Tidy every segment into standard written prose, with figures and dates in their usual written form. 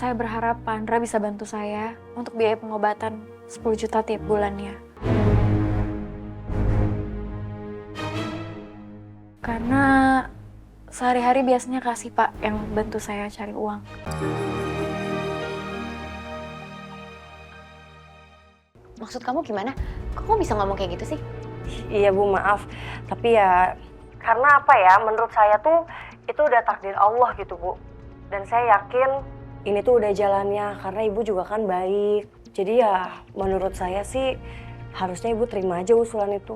saya berharap Pak Andra bisa bantu saya untuk biaya pengobatan 10 juta tiap bulannya. Karena sehari-hari biasanya kasih Pak yang bantu saya cari uang. Maksud kamu gimana? Kok kamu bisa ngomong kayak gitu sih? Iya Bu, maaf. Tapi ya karena apa ya, menurut saya tuh itu udah takdir Allah gitu Bu. Dan saya yakin ini tuh udah jalannya karena Ibu juga kan baik. Jadi ya menurut saya sih harusnya Ibu terima aja usulan itu.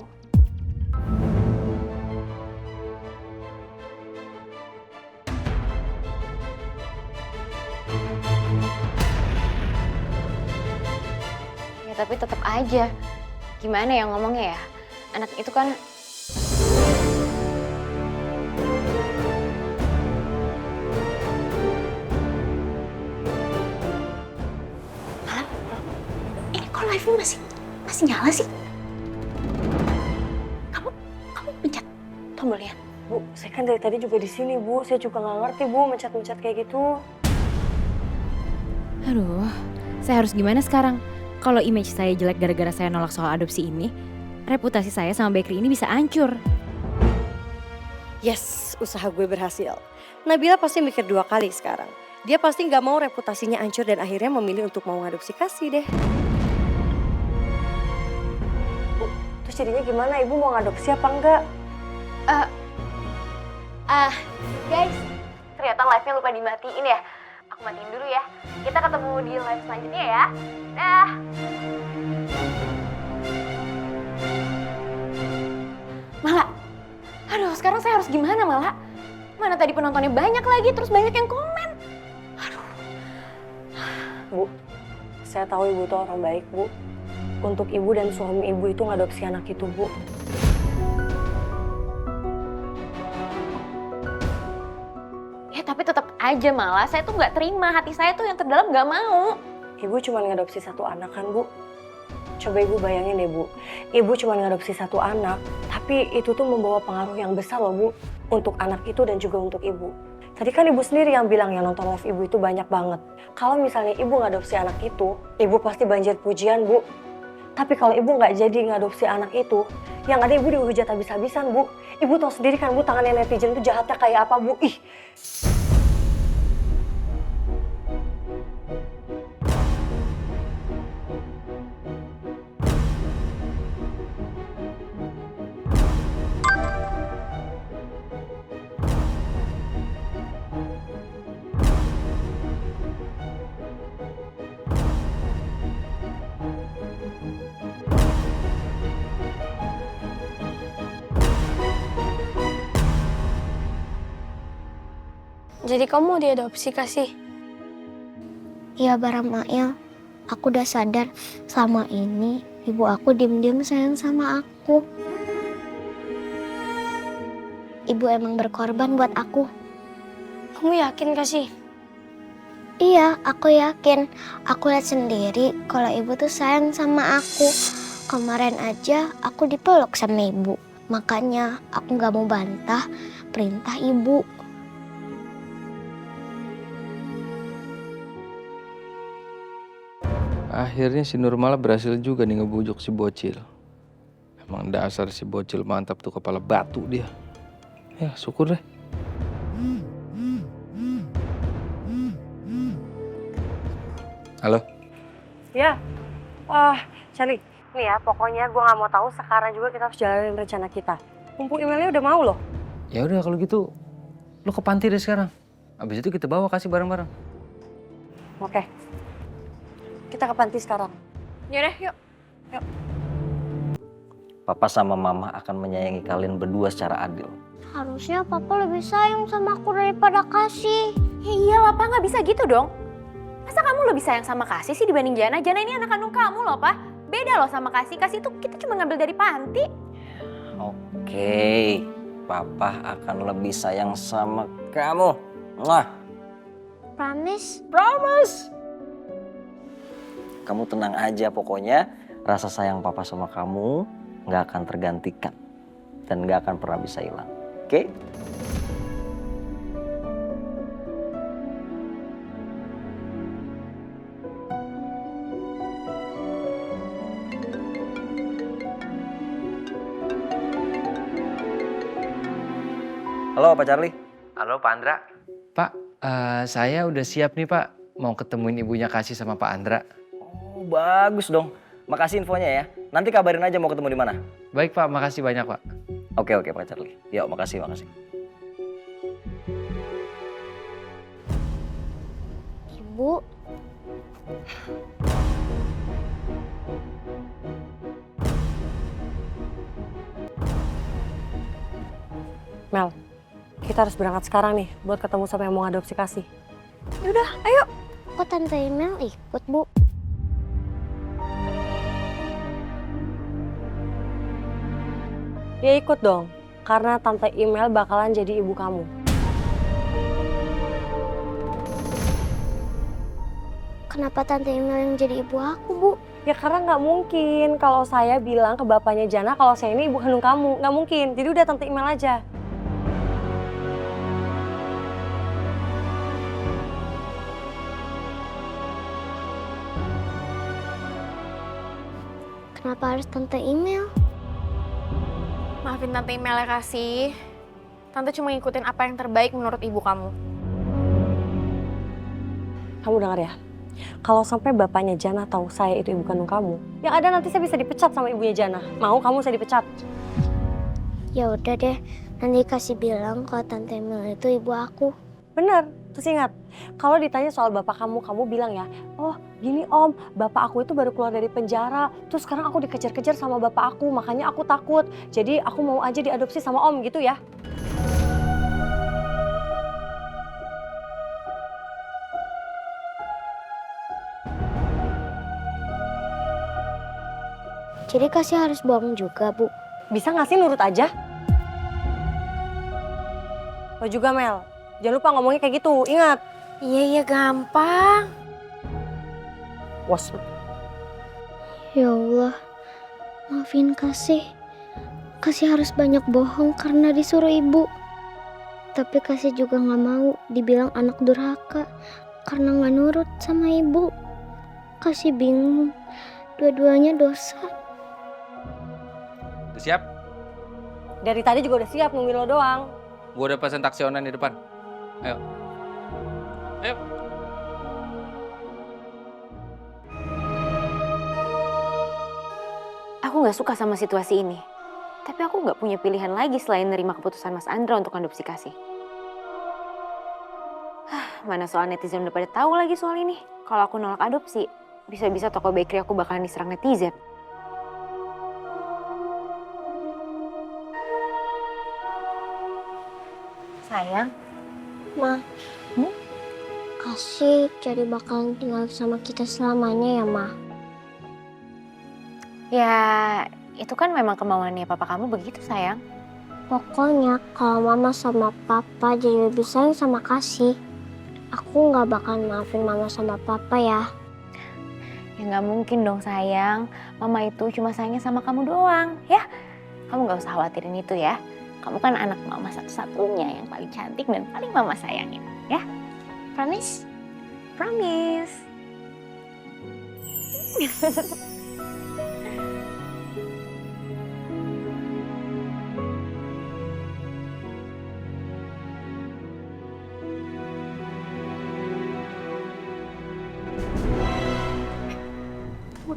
Ya tapi tetap aja. Gimana ya ngomongnya ya? Anak itu kan... Malam, ini kok live-nya masih nyala sih? Kamu pencet tombolnya. Bu, saya kan dari tadi juga di sini Bu. Saya juga nggak ngerti Bu mencet-mencet kayak gitu. Aduh, saya harus gimana sekarang? Kalau image saya jelek gara-gara saya nolak soal adopsi ini, reputasi saya sama bakery ini bisa hancur. Yes, usaha gue berhasil. Nabila pasti mikir 2 kali sekarang. Dia pasti nggak mau reputasinya hancur dan akhirnya memilih untuk mau ngadopsi Kasih deh. Bu, terus jadinya gimana? Ibu mau ngadopsi apa enggak? Guys, ternyata live-nya lupa dimatiin ya. Aku matiin dulu ya. Kita ketemu di live selanjutnya ya. Dah. Mala, aduh sekarang saya harus gimana Mala? Mana tadi penontonnya banyak lagi, terus banyak yang komen. Aduh. Bu, saya tahu Ibu tuh orang baik Bu. Untuk Ibu dan suami Ibu itu ngadopsi anak itu Bu. Ya tapi tetap aja Mala, saya tuh nggak terima. Hati saya tuh yang terdalam nggak mau. Ibu cuma ngadopsi 1 anak kan Bu? Coba Ibu bayangin deh Bu, Ibu cuma ngadopsi 1 anak, tapi itu tuh membawa pengaruh yang besar loh Bu, untuk anak itu dan juga untuk Ibu. Tadi kan Ibu sendiri yang bilang yang nonton live Ibu itu banyak banget. Kalau misalnya Ibu ngadopsi anak itu, Ibu pasti banjir pujian Bu. Tapi kalau Ibu nggak jadi ngadopsi anak itu, yang ada Ibu dihujat habis-habisan Bu. Ibu tahu sendiri kan Bu, tangannya netizen itu jahatnya kayak apa Bu. Ih. Jadi kamu mau diadopsi Kasih? Iya Baramail, aku udah sadar selama ini ibu aku diem-diem sayang sama aku. Ibu emang berkorban buat aku. Kamu yakin Kasih? Iya, aku yakin. Aku lihat sendiri kalau ibu tuh sayang sama aku. Kemarin aja aku dipeluk sama ibu. Makanya aku gak mau bantah perintah ibu. Akhirnya si Nurmala berhasil juga nih ngebujuk si bocil. Emang dasar si bocil mantap tuh, kepala batu dia. Ya syukur deh. Halo? Ya, Charlie, nih ya pokoknya gue nggak mau tahu sekarang juga kita harus jalanin rencana kita. Mumpung emailnya udah mau loh. Ya udah kalau gitu, lu ke panti deh sekarang. Abis itu kita bawa Kasih bareng-bareng. Oke, kita ke panti sekarang. Yaudah, yuk. Papa sama Mama akan menyayangi kalian berdua secara adil. Harusnya papa lebih sayang sama aku daripada Kasih. Ya iyalah, Pak, nggak bisa gitu dong. Masa kamu lebih sayang sama Kasih sih dibanding Jana? Jana ini anak kandung kamu loh, Pak. Beda loh sama Kasih. Kasih tuh kita cuma ngambil dari panti. Oke, Papa akan lebih sayang sama kamu. Mwah. Promise? Promise. Kamu tenang aja, pokoknya rasa sayang Papa sama kamu nggak akan tergantikan dan nggak akan pernah bisa hilang. Oke? Halo Pak Charlie. Halo Pak Andra. Pak, saya udah siap nih Pak. Mau ketemuin ibunya Kasih sama Pak Andra. Oh bagus dong. Makasih infonya ya. Nanti kabarin aja mau ketemu di mana. Baik Pak, makasih banyak Pak. Oke Pak Charlie. Yuk makasih. Ibu, Mel, kita harus berangkat sekarang nih buat ketemu sama yang mau ngadopsi Kasih. kok Tante Email ikut, Bu? Ya ikut dong, karena Tante Email bakalan jadi ibu kamu. Kenapa Tante Email yang jadi ibu aku, Bu? Ya karena nggak mungkin kalau saya bilang ke bapaknya Jana kalau saya ini ibu kandung kamu. Nggak mungkin, jadi udah Tante Email aja. Kenapa harus Tante Email? Maafin Tante Email ya Kasih. Tante cuma ngikutin apa yang terbaik menurut ibu kamu. Kamu dengar ya, kalau sampai bapaknya Jana tahu saya itu ibu kandung kamu, yang ada nanti saya bisa dipecat sama ibunya Jana. Mau kamu saya dipecat? Ya udah deh, nanti kasih bilang kalau Tante Email itu ibu aku. Bener, terus ingat, kalau ditanya soal bapak kamu bilang ya, oh gini om, bapak aku itu baru keluar dari penjara, terus sekarang aku dikejar-kejar sama bapak aku, makanya aku takut. Jadi aku mau aja diadopsi sama om gitu ya. Jadi kasih harus bohong juga, Bu. Bisa nggak sih nurut aja? Lo juga Mel, jangan lupa ngomongnya kayak gitu, ingat. Iya gampang. Was. Ya Allah, maafin Kasih. Kasih harus banyak bohong karena disuruh ibu. Tapi Kasih juga nggak mau dibilang anak durhaka karena nggak nurut sama ibu. Kasih bingung, dua-duanya dosa. Udah siap? Dari tadi juga udah siap nungguin lo doang. Gue udah pesen taksi online di depan. Ayo. Aku nggak suka sama situasi ini. Tapi aku nggak punya pilihan lagi selain nerima keputusan Mas Andra untuk adopsi Kasih. Mana soal netizen udah pada tahu lagi soal ini. Kalau aku nolak adopsi, bisa-bisa toko bakery aku bakalan diserang netizen. Sayang, Ma, Kasih jadi bakalan tinggal sama kita selamanya ya, Ma? ya itu kan memang kemauannya papa kamu begitu sayang. Pokoknya kalau Mama sama Papa jadi lebih sayang sama Kasih, aku nggak bakal maafin Mama sama Papa ya. Ya nggak mungkin dong sayang, mama itu cuma sayangnya sama kamu doang ya. Kamu nggak usah khawatirin itu ya. Kamu kan anak mama satu-satunya yang paling cantik dan paling mama sayangin ya. Promise? Promise.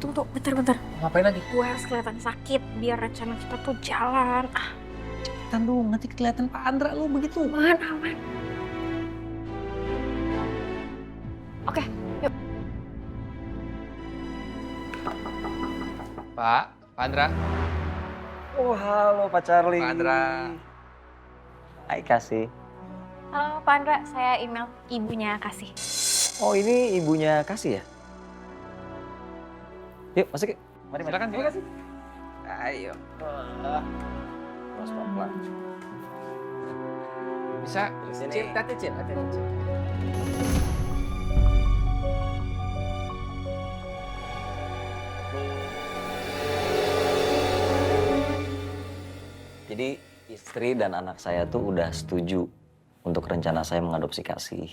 Tunggu, bentar. Ngapain lagi? Gue harus kelihatan sakit biar rencana kita tuh jalan. Cepetan dong, nanti kelihatan Pak Andra lo begitu. Aman. Oke, yuk. Pak Andra. Oh halo Pak Charlie. Pak Andra. Hai Kasih. Halo Pak Andra, saya email ibunya Kasih. Oh ini ibunya Kasih ya? Yuk masuk yuk. Mari. Silakan. Ayo. Terus pelan-pelan. Bisa. Sini. Cil, hati. Jadi istri dan anak saya tuh udah setuju untuk rencana saya mengadopsi Kasih.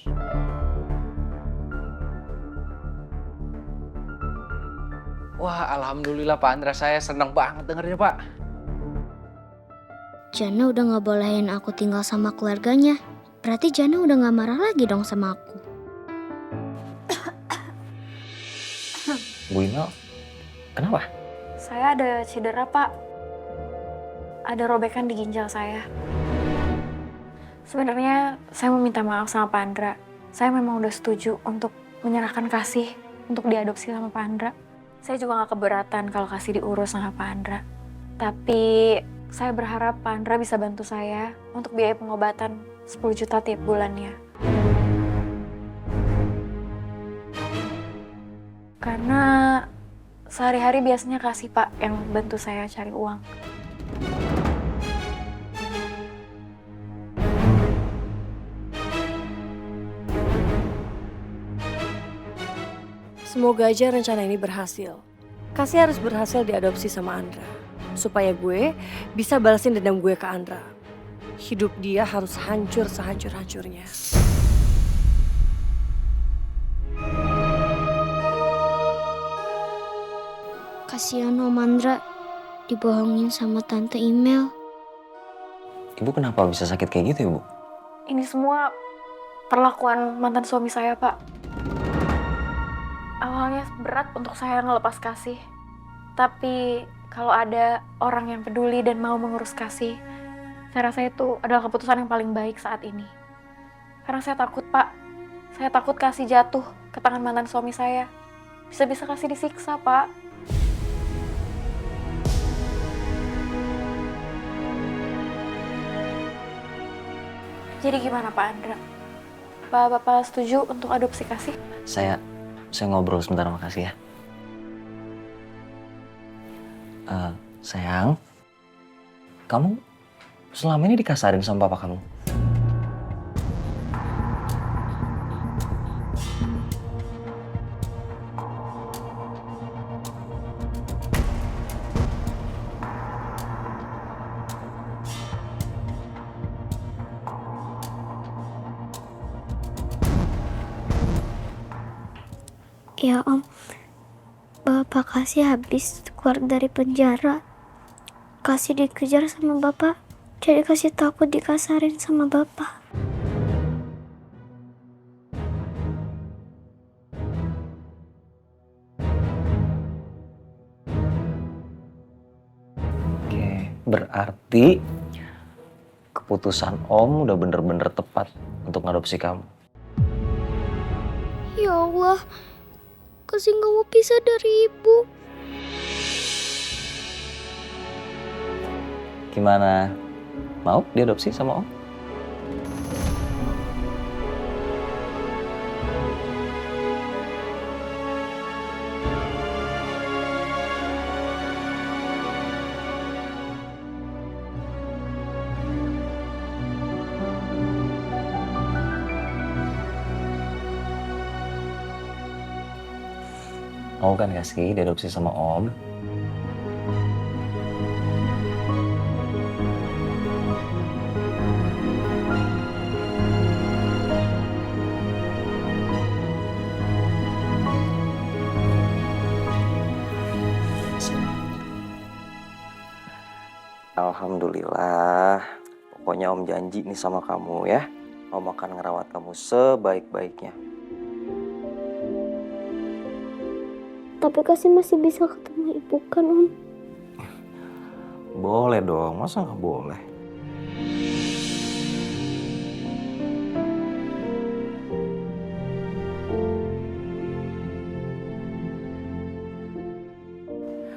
Wah, alhamdulillah Pak Andra, saya senang banget dengernya Pak. Jana udah gak bolehin aku tinggal sama keluarganya. Berarti Jana udah gak marah lagi dong sama aku. Bu Ino, kenapa? Saya ada cedera, Pak. Ada robekan di ginjal saya. Sebenarnya saya mau minta maaf sama Pak Andra. Saya memang udah setuju untuk menyerahkan Kasih untuk diadopsi sama Pak Andra. Saya juga gak keberatan kalau Kasih diurus sama Pak Andra. Tapi saya berharap Pak Andra bisa bantu saya untuk biaya pengobatan 10 juta tiap bulannya. Karena sehari-hari biasanya Kasih, Pak, yang bantu saya cari uang. Semoga aja rencana ini berhasil. Kasih harus berhasil diadopsi sama Andra. Supaya gue bisa balasin dendam gue ke Andra. Hidup dia harus hancur sehancur-hancurnya. Kasihan Om Andra dibohongin sama Tante Email. Ibu kenapa bisa sakit kayak gitu ya, Bu? Ini semua perlakuan mantan suami saya, Pak. Awalnya berat untuk saya ngelepas Kasih. Tapi kalau ada orang yang peduli dan mau mengurus Kasih, saya rasa itu adalah keputusan yang paling baik saat ini. Karena saya takut, Pak. Saya takut Kasih jatuh ke tangan mantan suami saya. Bisa-bisa Kasih disiksa, Pak. Jadi gimana, Pak Andra? Bapak setuju untuk adopsi Kasih? Saya ngobrol sebentar sama Kasih ya. Sayang, kamu selama ini dikasarin sama papa kamu? Ya Om, Bapak Kasih habis keluar dari penjara. Kasih dikejar sama Bapak, jadi Kasih takut dikasarin sama Bapak. Oke, berarti keputusan Om udah bener-bener tepat untuk ngadopsi kamu. Ya Allah, Kasih gak mau pisah dari Ibu. Gimana? Mau diadopsi sama Om? Mau kan Kasih diadopsi sama Om? Alhamdulillah. Pokoknya Om janji nih sama kamu ya. Om akan ngerawat kamu sebaik-baiknya. Tapi Kasih masih bisa ketemu Ibu kan Om? Boleh dong, masa nggak boleh?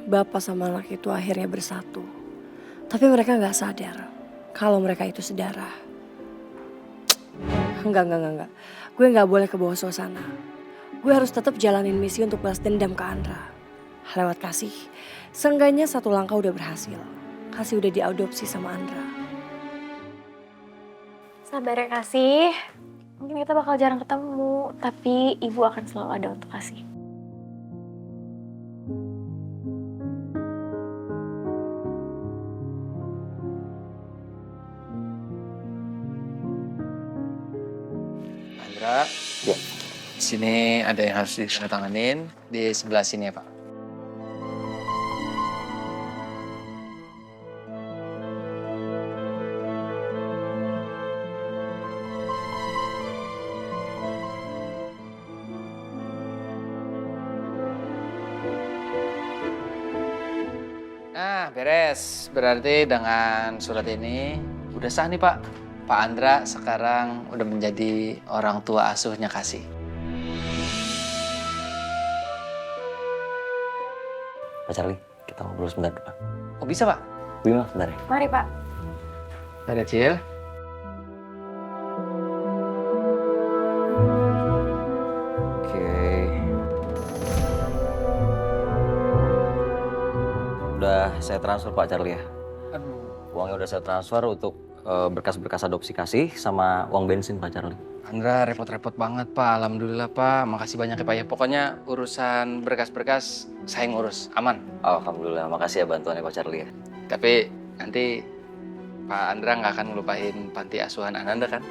Bapak sama anak itu akhirnya bersatu. Tapi mereka nggak sadar kalau mereka itu sedarah. Enggak. Gue nggak boleh ke bawah suasana. Gue harus tetap jalanin misi untuk balas dendam ke Andra. Lewat Kasih, seenggaknya satu langkah udah berhasil. Kasih udah diadopsi sama Andra. Sabar ya Kasih. Mungkin kita bakal jarang ketemu, tapi Ibu akan selalu ada untuk Kasih. Andra, Ya. di sini ada yang harus ditandatanganin di sebelah sini ya Pak. beres. Berarti dengan surat ini udah sah nih Pak. Pak Andra sekarang udah menjadi orang tua asuhnya Kasih. Pak Charlie, kita ngobrol sebentar Pak. Oh bisa Pak? Bima, sebentar ya. Mari, Pak. Ada Cil. Oke. Udah saya transfer Pak Charlie ya. Uangnya udah saya transfer untuk berkas-berkas adopsi Kasih sama uang bensin Pak Charlie. Andra repot-repot banget Pak. Alhamdulillah Pak. Makasih banyak ya Pak ya. Pokoknya urusan berkas-berkas saya ngurus. Aman. Alhamdulillah, makasih ya bantuannya Pak Charlie ya. Tapi nanti Pak Andra nggak akan ngelupain panti asuhan Ananda kan?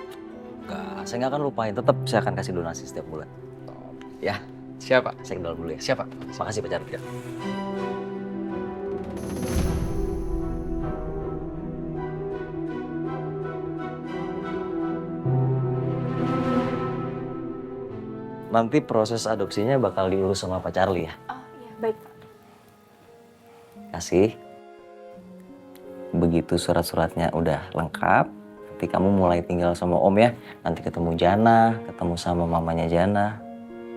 Enggak, saya nggak akan lupain. Tetap saya akan kasih donasi setiap bulan. Ya, Siapa? saya ke dalam dulu ya. Siapa? Makasih Pak Charlie. Nanti proses adopsinya bakal diurus sama Pak Charlie ya. Oh iya, baik. Kasih. Begitu surat-suratnya udah lengkap, nanti kamu mulai tinggal sama Om ya. Nanti ketemu Jana, ketemu sama mamanya Jana.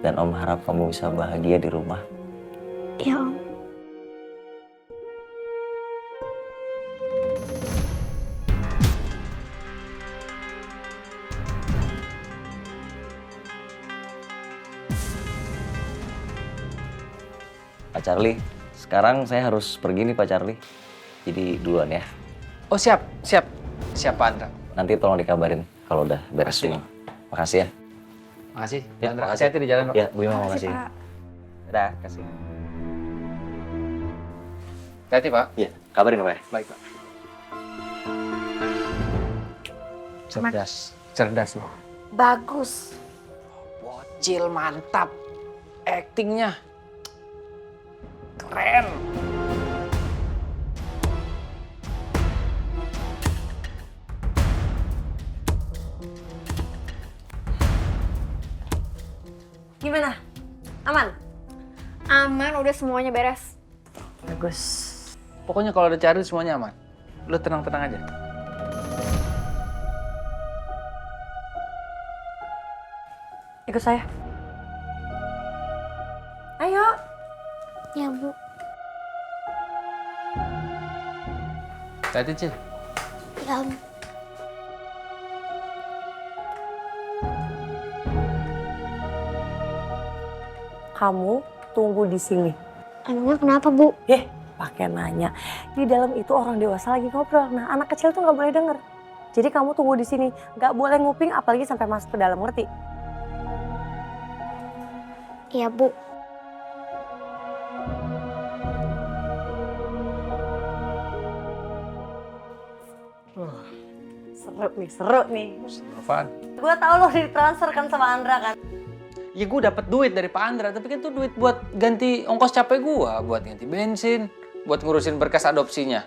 Dan Om harap kamu bisa bahagia di rumah. Ya Om. Pak Charlie, sekarang saya harus pergi nih Pak Charlie. Jadi duluan ya. Oh siap, siap. Siap Pak Andra. Nanti tolong dikabarin kalau udah beres Makasih, semua. Makasih ya. Makasih. Ya, Andra, makasih. hati-hati di jalan Pak. Ya, Bu Ima makasih. Pak. Dadah, kasih. Hati-hati Pak. Iya, kabarin Pak ya. Baik Pak. Cerdas. Cerdas loh. Bagus. Bocil mantap. Aktingnya. Keren. Gimana? Aman? Aman, udah semuanya beres. Bagus. Pokoknya kalau ada cari semuanya aman. Lu tenang-tenang aja. Ikut saya. Ayo. Ya Bu. Hati-hati Cil. Ya Om. Kamu tunggu di sini. Emangnya kenapa Bu? Pakai nanya. Di dalam itu orang dewasa lagi ngobrol. Nah, anak kecil tuh nggak boleh denger. Jadi kamu tunggu di sini. Nggak boleh nguping apalagi sampai masuk ke dalam, ngerti? Iya Bu. Seru nih. Apaan? Gue tau lo ditransfer kan sama Andra kan. Ya gue dapat duit dari Pak Andra, tapi kan itu duit buat ganti ongkos capek gue, buat ganti bensin, buat ngurusin berkas adopsinya.